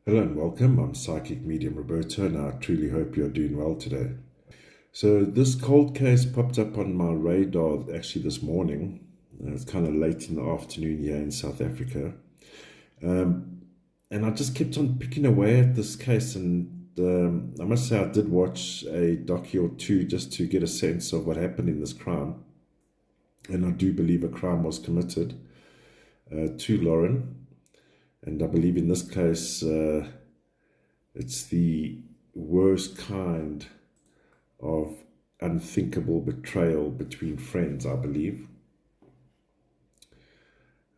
Hello and welcome. I'm Psychic Medium Roberto, and I truly hope you're doing well today. So this cold case popped up on my radar actually this morning. It's kind of late in the afternoon here in South Africa. And I just kept on picking away at this case, and I must say I did watch a docu or two just to get a sense of what happened in this crime. And I do believe a crime was committed to Lauren. And I believe in this case, it's the worst kind of unthinkable betrayal between friends, I believe.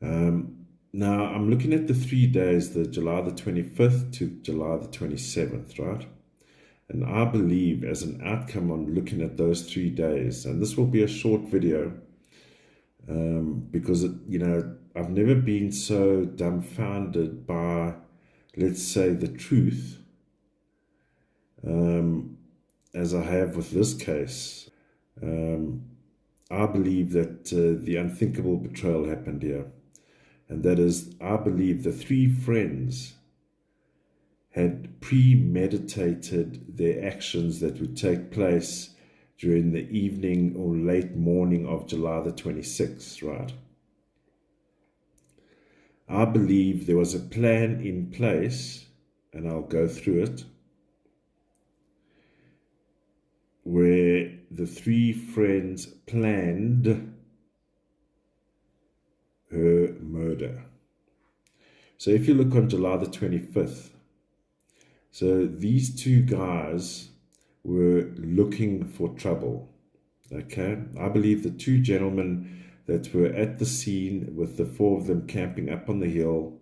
Now, I'm looking at the 3 days, the July the 25th to July the 27th, right? And I believe as an outcome on looking at those 3 days, and this will be a short video, because, I've never been so dumbfounded by, let's say, the truth as I have with this case. I believe that the unthinkable betrayal happened here. And that is, I believe the three friends had premeditated their actions that would take place during the evening or late morning of July the 26th, right? I believe there was a plan in place, and I'll go through it, where the three friends planned her murder. So if you look on July the 25th, so these two guys were looking for trouble. Okay, I believe the two gentlemen that were at the scene with the four of them camping up on the hill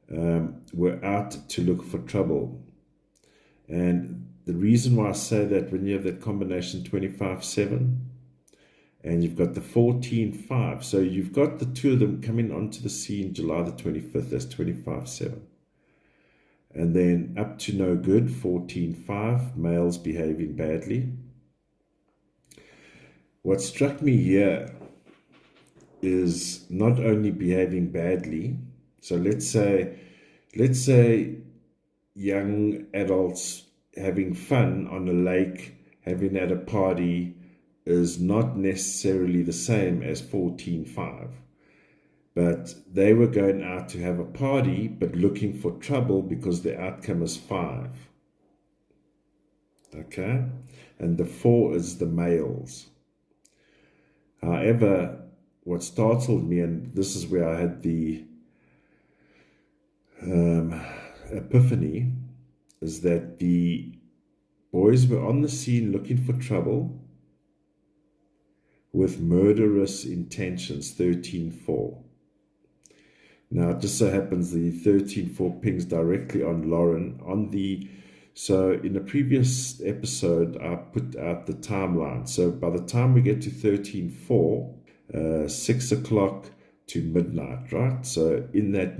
were out to look for trouble. And the reason why I say that, when you have that combination 25-7 and you've got the 14-5, so you've got the two of them coming onto the scene July the 25th, that's 25-7. And then up to no good, 14-5, males behaving badly. What struck me here is not only behaving badly, so let's say young adults having fun on a lake, having at a party, is not necessarily the same as 14-5. But they were going out to have a party, but looking for trouble because the outcome is 5. Okay? And the 4 is the males. However, what startled me, and this is where I had the epiphany, is that the boys were on the scene looking for trouble with murderous intentions, 13-4. Now, it just so happens the 13-4 pings directly on Lauren. So in the previous episode, I put out the timeline. So by the time we get to 13-4, 6 o'clock to midnight, right? So in that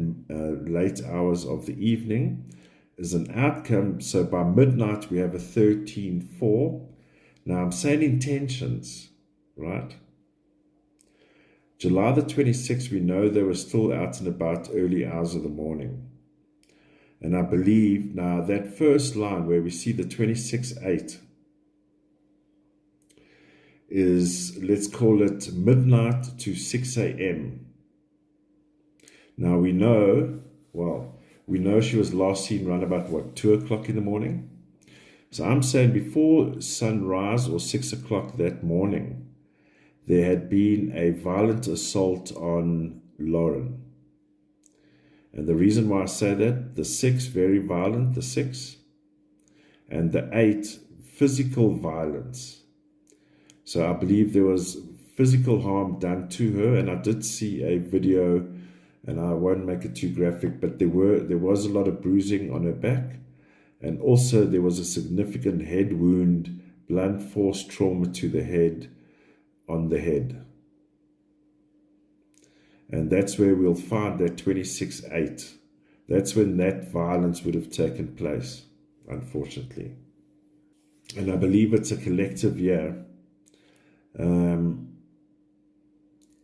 late hours of the evening is an outcome. So by midnight, we have a 13-4. Now, I'm saying intentions, right? July the 26th, we know they were still out and about early hours of the morning. And I believe now that first line where we see the 26-8 is, let's call it midnight to 6 a.m. Now we know she was last seen around about 2 o'clock in the morning. So I'm saying before sunrise or 6 o'clock that morning, there had been a violent assault on Lauren. And the reason why I say that, the 6, very violent, the 6, and the 8, physical violence. So I believe there was physical harm done to her, and I did see a video, and I won't make it too graphic, but there was a lot of bruising on her back, and also there was a significant head wound, blunt force trauma to the head, on the head. And that's where we'll find that 26-8. That's when that violence would have taken place, unfortunately. And I believe it's a collective year.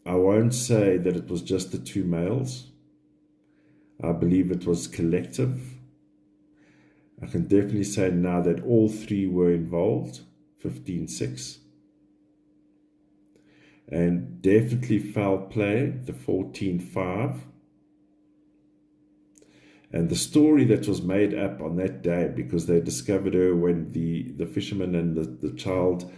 I won't say that it was just the two males. I believe it was collective. I can definitely say now that all three were involved, 15-6. And definitely foul play, the 14-5. And the story that was made up on that day, because they discovered her when the fisherman and the child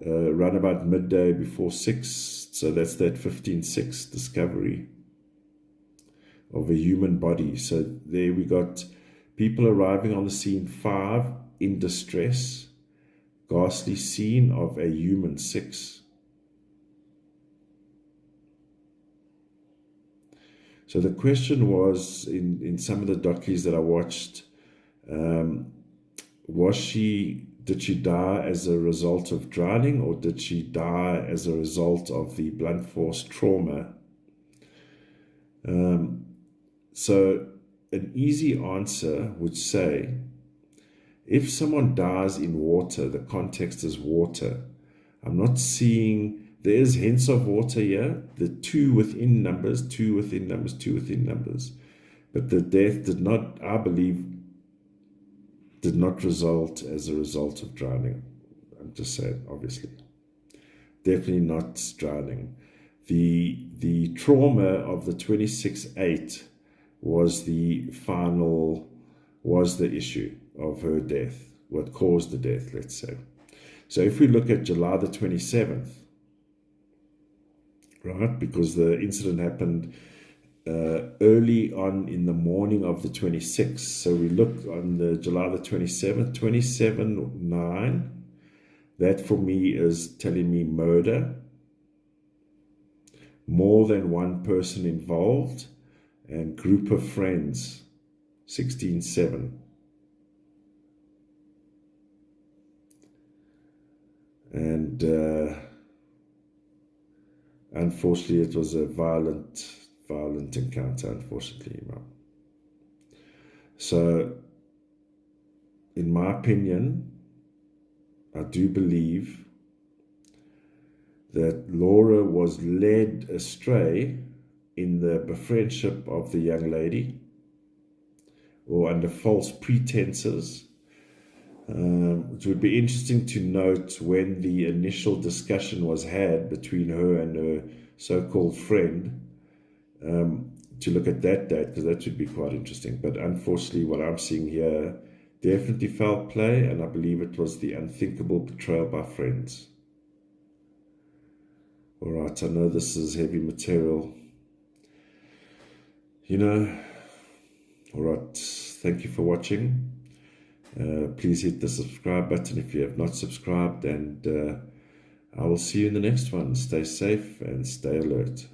run about midday before 6. So that's that 15-6 discovery of a human body. So there we got people arriving on the scene, 5 in distress, ghastly scene of a human, 6. So the question was, in some of the docus that I watched, did she die as a result of drowning, or did she die as a result of the blunt force trauma? So an easy answer would say, if someone dies in water, the context is water. I'm not seeing, there is hints of water here, the 2 within numbers, 2 within numbers, 2 within numbers. But the death did not, I believe, did not result as a result of drowning. I'm just saying, obviously. Definitely not drowning. The trauma of the 26-8 was the issue of her death, what caused the death, let's say. So if we look at July the 27th, right, because the incident happened early on in the morning of the 26th. So we look on the July the 27th, 27-9. That for me is telling me murder. More than one person involved, and group of friends, 16-7. And unfortunately, it was a violent encounter, unfortunately. So, in my opinion, I do believe that Laura was led astray in the friendship of the young lady, or under false pretenses. It would be interesting to note when the initial discussion was had between her and her so-called friend, to look at that date, because that would be quite interesting. But unfortunately, what I'm seeing here, definitely foul play, and I believe it was the unthinkable betrayal by friends. All right, I know this is heavy material. All right, thank you for watching. Please hit the subscribe button if you have not subscribed, and I will see you in the next one. Stay safe and stay alert.